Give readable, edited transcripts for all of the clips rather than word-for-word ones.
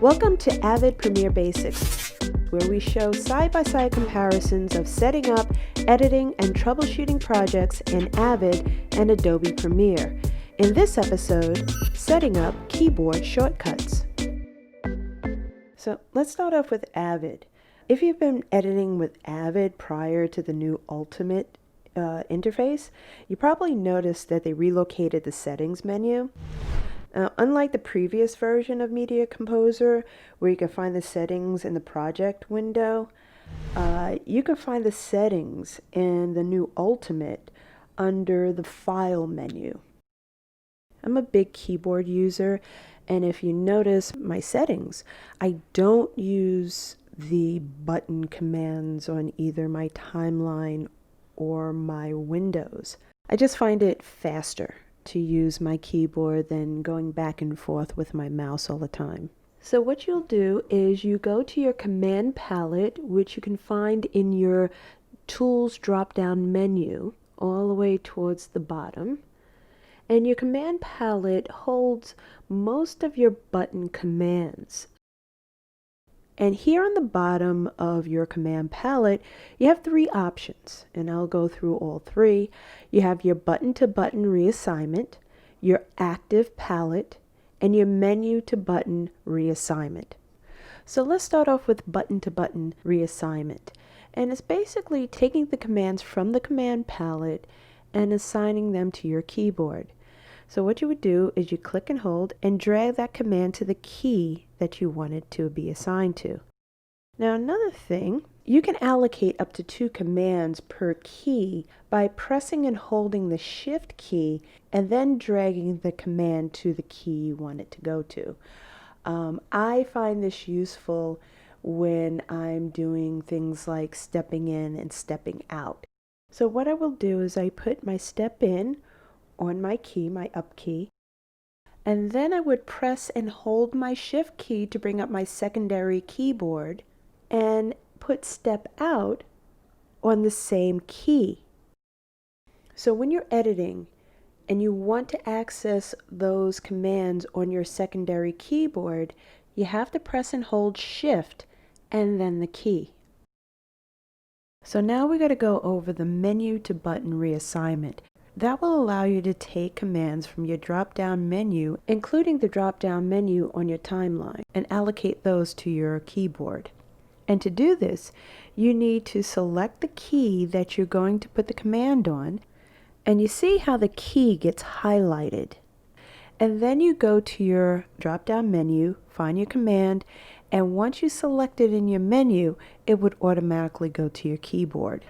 Welcome to Avid Premiere Basics, where we show side-by-side comparisons of setting up, editing, and troubleshooting projects in Avid and Adobe Premiere. In this episode, setting up keyboard shortcuts. So let's start off with Avid. If you've been editing with Avid prior to the new Ultimate interface, you probably noticed that they relocated the settings menu. Unlike the previous version of Media Composer, where you can find the settings in the project window, you can find the settings in the new Ultimate under the File menu. I'm a big keyboard user, and if you notice my settings, I don't use the button commands on either my timeline or my windows. I just find it faster to use my keyboard than going back and forth with my mouse all the time. So what you'll do is you go to your command palette, which you can find in your Tools drop-down menu all the way towards the bottom. And your command palette holds most of your button commands. And here on the bottom of your command palette, you have three options, and I'll go through all three. You have your button-to-button reassignment, your active palette, and your menu-to-button reassignment. So let's start off with button-to-button reassignment. And it's basically taking the commands from the command palette and assigning them to your keyboard. So what you would do is you click and hold and drag that command to the key that you want it to be assigned to. Now another thing, you can allocate up to 2 commands per key by pressing and holding the Shift key and then dragging the command to the key you want it to go to. I find this useful when I'm doing things like stepping in and stepping out. So what I will do is I put my step in on my key, my up key, and then I would press and hold my Shift key to bring up my secondary keyboard and put step out on the same key. So when you're editing and you want to access those commands on your secondary keyboard, you have to press and hold Shift and then the key. So now we got to go over the menu to button reassignment. That will allow you to take commands from your drop-down menu, including the drop-down menu on your timeline, and allocate those to your keyboard. And to do this, you need to select the key that you're going to put the command on, and you see how the key gets highlighted. And then you go to your drop-down menu, find your command, and once you select it in your menu, it would automatically go to your keyboard.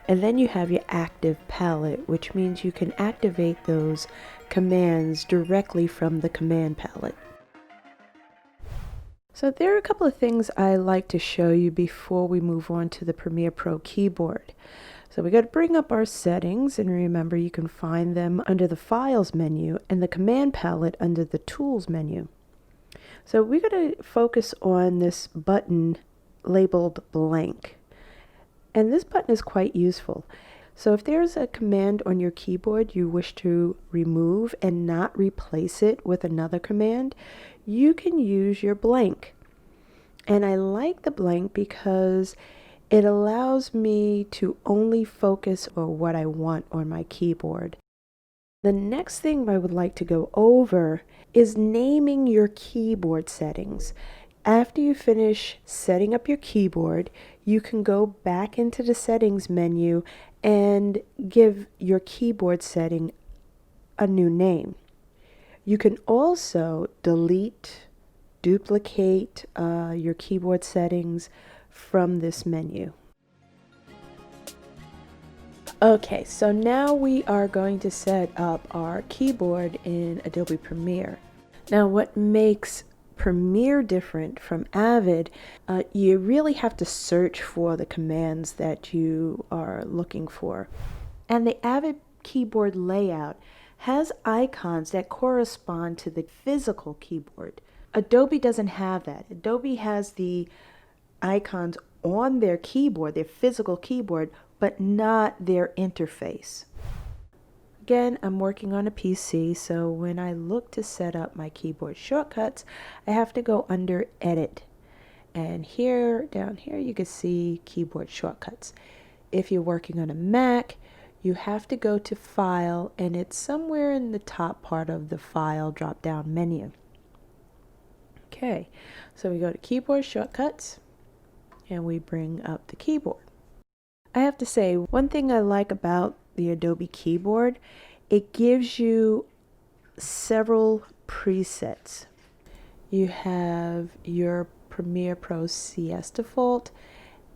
And then you have your active palette, which means you can activate those commands directly from the command palette. So there are a couple of things I like to show you before we move on to the Premiere Pro keyboard. So we got to bring up our settings, and remember you can find them under the Files menu and the command palette under the Tools menu. So we're going to focus on this button labeled blank. And this button is quite useful. So if there's a command on your keyboard you wish to remove and not replace it with another command, you can use your blank. And I like the blank because it allows me to only focus on what I want on my keyboard. The next thing I would like to go over is naming your keyboard settings. After you finish setting up your keyboard, you can go back into the settings menu and give your keyboard setting a new name. You can also delete, duplicate your keyboard settings from this menu. Okay, so now we are going to set up our keyboard in Adobe Premiere. Now what makes Premiere different from Avid, you really have to search for the commands that you are looking for. And the Avid keyboard layout has icons that correspond to the physical keyboard. Adobe doesn't have that. Adobe has the icons on their keyboard, their physical keyboard, but not their interface. Again, I'm working on a PC, so when I look to set up my keyboard shortcuts, I have to go under Edit. And here, down here, you can see keyboard shortcuts. If you're working on a Mac, you have to go to File, and it's somewhere in the top part of the File drop-down menu. Okay, so we go to Keyboard Shortcuts, and we bring up the keyboard. I have to say, one thing I like about the Adobe keyboard, it gives you several presets. You have your Premiere Pro CS default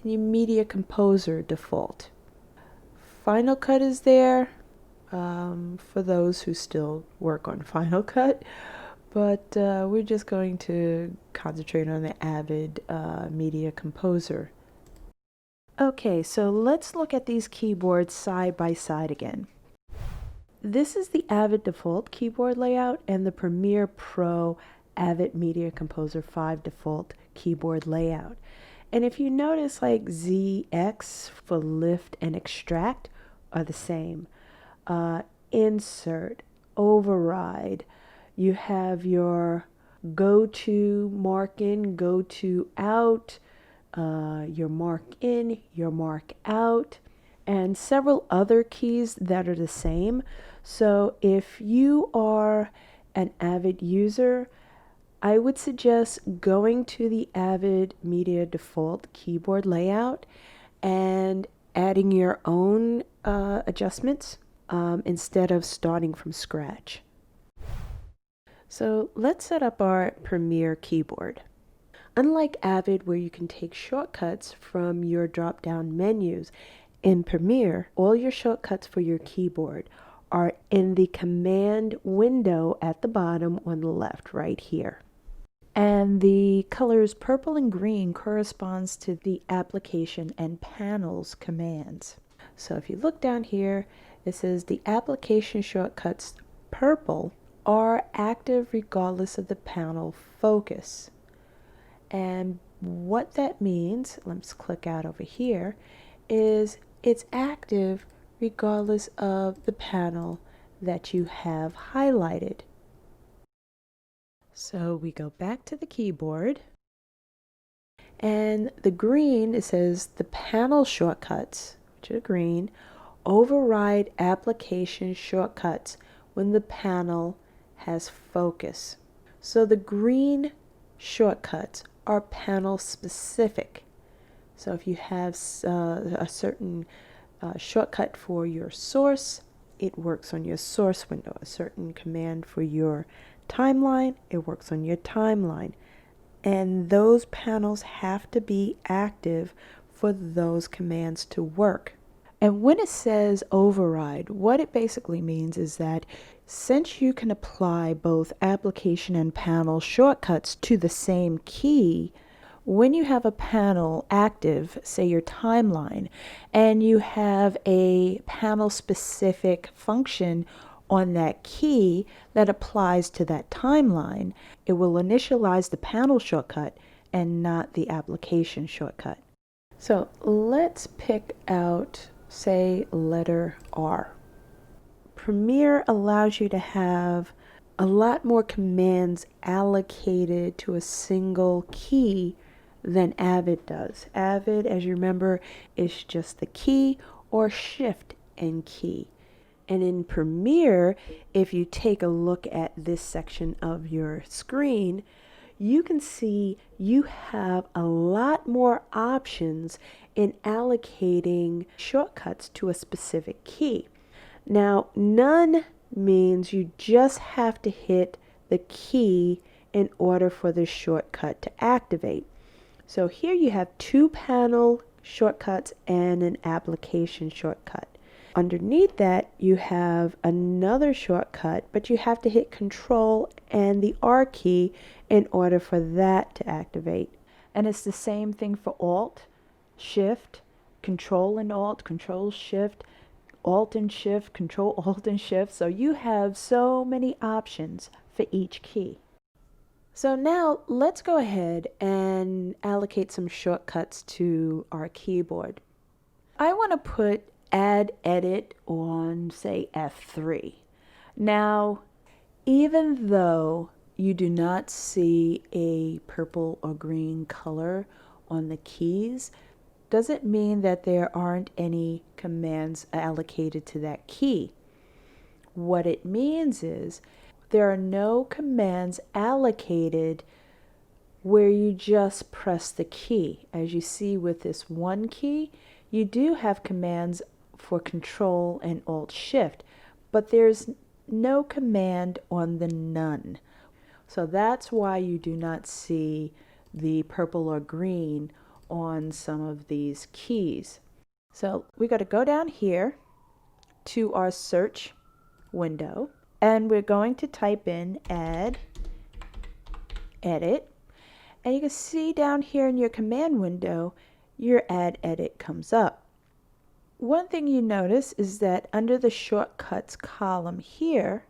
and your Media Composer default. Final Cut is there for those who still work on Final Cut, but we're just going to concentrate on the Avid Media Composer. Okay, so let's look at these keyboards side by side again. This is the Avid default keyboard layout and the Premiere Pro Avid Media Composer 5 default keyboard layout. And if you notice, like ZX for lift and extract are the same. Insert, override, you have your go to, mark in, go to out, your mark in, your mark out, and several other keys that are the same. So if you are an Avid user, I would suggest going to the Avid Media default keyboard layout and adding your own adjustments instead of starting from scratch. So let's set up our Premiere keyboard. Unlike Avid, where you can take shortcuts from your drop-down menus, in Premiere, all your shortcuts for your keyboard are in the command window at the bottom on the left, right here. And the colors purple and green corresponds to the application and panels commands. So if you look down here, it says the application shortcuts purple are active regardless of the panel focus. And what that means, let's click out over here, is it's active regardless of the panel that you have highlighted. So we go back to the keyboard, and the green, it says the panel shortcuts, which are green, override application shortcuts when the panel has focus. So the green shortcuts are panel specific. So if you have a certain shortcut for your source, it works on your source window. A certain command for your timeline, it works on your timeline. And those panels have to be active for those commands to work. And when it says override, what it basically means is that since you can apply both application and panel shortcuts to the same key, when you have a panel active, say your timeline, and you have a panel specific function on that key that applies to that timeline, it will initialize the panel shortcut and not the application shortcut. So let's pick out, say, letter R. Premiere allows you to have a lot more commands allocated to a single key than Avid does. Avid, as you remember, is just the key or shift and key. And in Premiere, if you take a look at this section of your screen, you can see you have a lot more options in allocating shortcuts to a specific key. Now, none means you just have to hit the key in order for the shortcut to activate. So here you have two panel shortcuts and an application shortcut. Underneath that, you have another shortcut, but you have to hit Control and the R key in order for that to activate. And it's the same thing for Alt, Shift, Control and Alt, Control Shift, Alt and Shift, Control Alt and Shift. So you have so many options for each key. So now let's go ahead and allocate some shortcuts to our keyboard. I want to put add edit on, say, F3. Now, even though you do not see a purple or green color on the keys, doesn't mean that there aren't any commands allocated to that key. What it means is there are no commands allocated where you just press the key. As you see with this one key, you do have commands for Control and Alt Shift, but there's no command on the none. So that's why you do not see the purple or green on some of these keys. So we got to go down here to our search window, and we're going to type in add edit, and you can see down here in your command window your add edit comes up. One thing you notice is that under the shortcuts column here,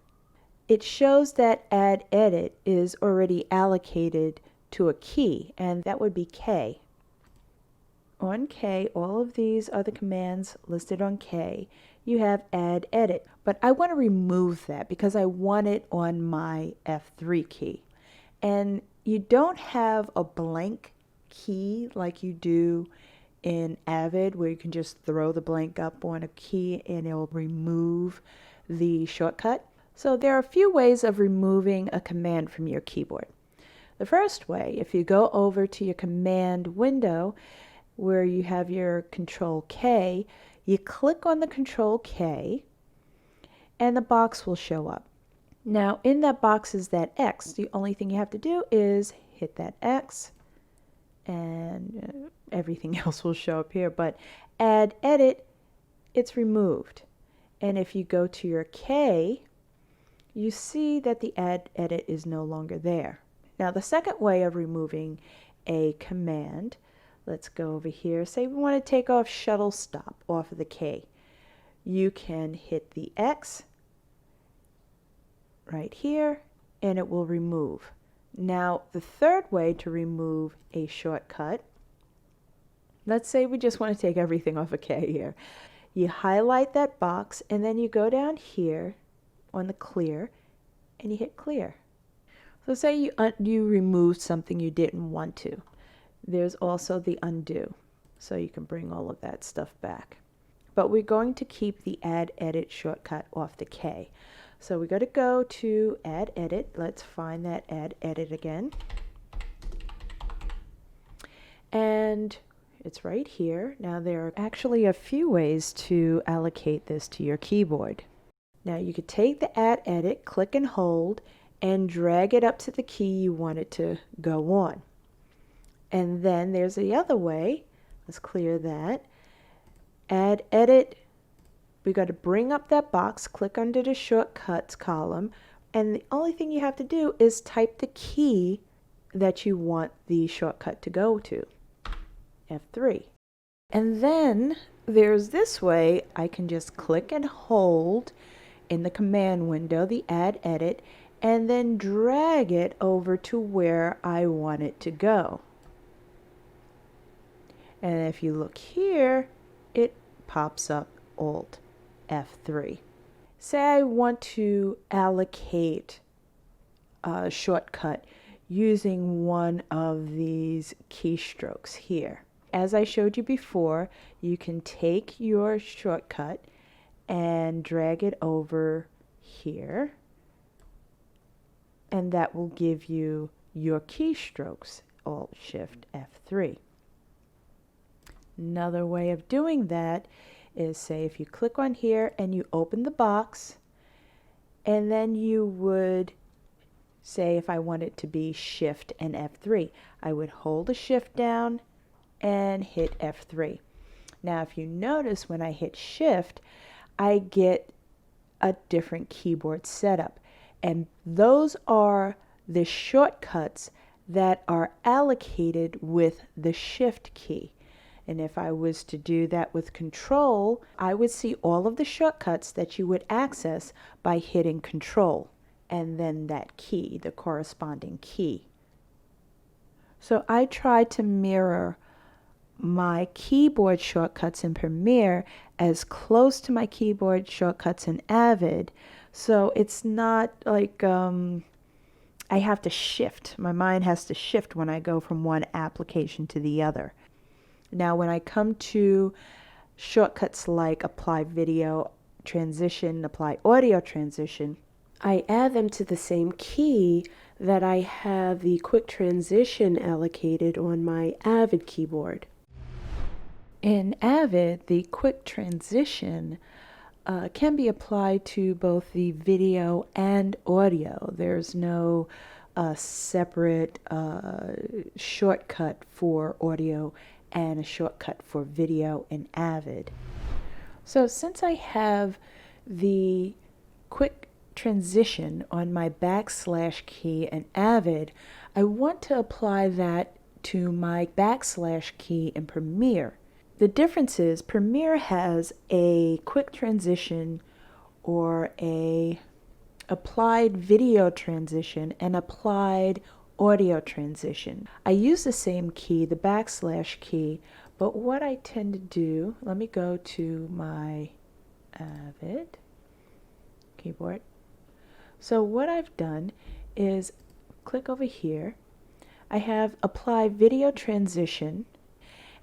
it shows that add edit is already allocated to a key, and that would be K. On K, all of these are the commands listed on K. You have add edit, but I want to remove that because I want it on my F3 key. And you don't have a blank key like you do in Avid, where you can just throw the blank up on a key and it'll remove the shortcut. So there are a few ways of removing a command from your keyboard. The first way, if you go over to your command window where you have your Control K, you click on the Control K and the box will show up. Now in that box is that X. The only thing you have to do is hit that X and everything else will show up here. But add edit, it's removed. And if you go to your K, you see that the add edit is no longer there. Now the second way of removing a command, let's go over here. Say we want to take off shuttle stop off of the K. You can hit the X right here and it will remove. Now the third way to remove a shortcut, let's say we just want to take everything off a K here. You highlight that box and then you go down here on the clear and you hit clear. So say you removed something you didn't want to. There's also the undo, so you can bring all of that stuff back. But we're going to keep the add edit shortcut off the K. So we got to go to add edit. Let's find that add edit again. And it's right here. Now there are actually a few ways to allocate this to your keyboard. Now you could take the add edit, click and hold, and drag it up to the key you want it to go on. And then there's the other way. Let's clear that. Add edit. We got to bring up that box, click under the shortcuts column, and the only thing you have to do is type the key that you want the shortcut to go to, F3. And then there's this way. I can just click and hold in the command window the add edit and then drag it over to where I want it to go. And if you look here, it pops up Alt F3. Say I want to allocate a shortcut using one of these keystrokes here. As I showed you before, you can take your shortcut and drag it over here, and that will give you your keystrokes, Alt Shift F3. Another way of doing that is, say if you click on here and you open the box, and then you would say if I want it to be Shift and F3, I would hold the Shift down and hit F3. Now if you notice when I hit Shift, I get a different keyboard setup, and those are the shortcuts that are allocated with the Shift key. And if I was to do that with Control, I would see all of the shortcuts that you would access by hitting Control and then that key, the corresponding key. So I try to mirror my keyboard shortcuts in Premiere as close to my keyboard shortcuts in Avid. So it's not like I have to shift. My mind has to shift when I go from one application to the other. Now, when I come to shortcuts like apply video transition, apply audio transition, I add them to the same key that I have the quick transition allocated on my Avid keyboard. In Avid, the quick transition can be applied to both the video and audio. There's no separate shortcut for audio and a shortcut for video in Avid. So since I have the quick transition on my backslash key in Avid, I want to apply that to my backslash key in Premiere. The difference is Premiere has a quick transition or a applied video transition and applied audio transition. I use the same key, the backslash key, but what I tend to do, let me go to my Avid keyboard. So what I've done is click over here. I have apply video transition,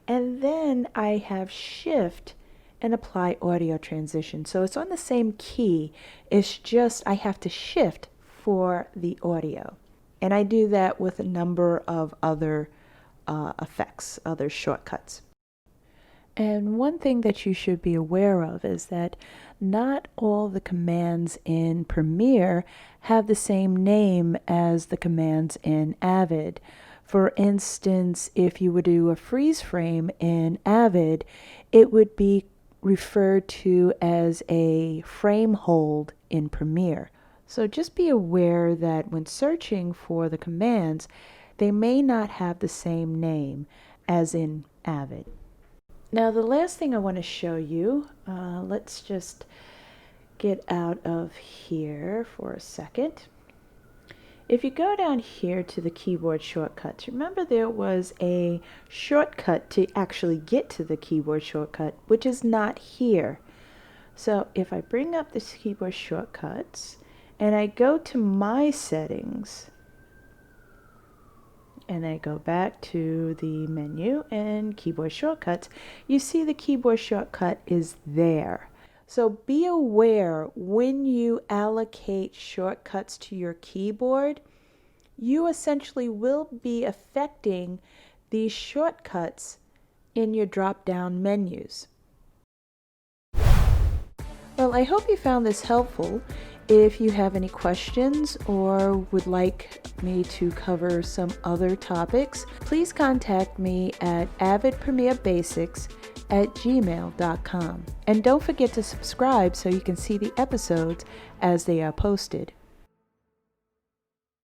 and then I have shift and apply audio transition. So it's on the same key. It's just I have to shift for the audio. And I do that with a number of other effects, other shortcuts. And one thing that you should be aware of is that not all the commands in Premiere have the same name as the commands in Avid. For instance, if you would do a freeze frame in Avid, it would be referred to as a frame hold in Premiere. So just be aware that when searching for the commands, they may not have the same name as in Avid. Now the last thing I want to show you, let's just get out of here for a second. If you go down here to the keyboard shortcuts, remember there was a shortcut to actually get to the keyboard shortcut, which is not here. So if I bring up this keyboard shortcuts and I go to my settings and I go back to the menu and keyboard shortcuts, you see the keyboard shortcut is there. So be aware when you allocate shortcuts to your keyboard, you essentially will be affecting these shortcuts in your drop-down menus. Well, I hope you found this helpful. If you have any questions or would like me to cover some other topics, please contact me at avidpremierbasics@gmail.com. And don't forget to subscribe so you can see the episodes as they are posted.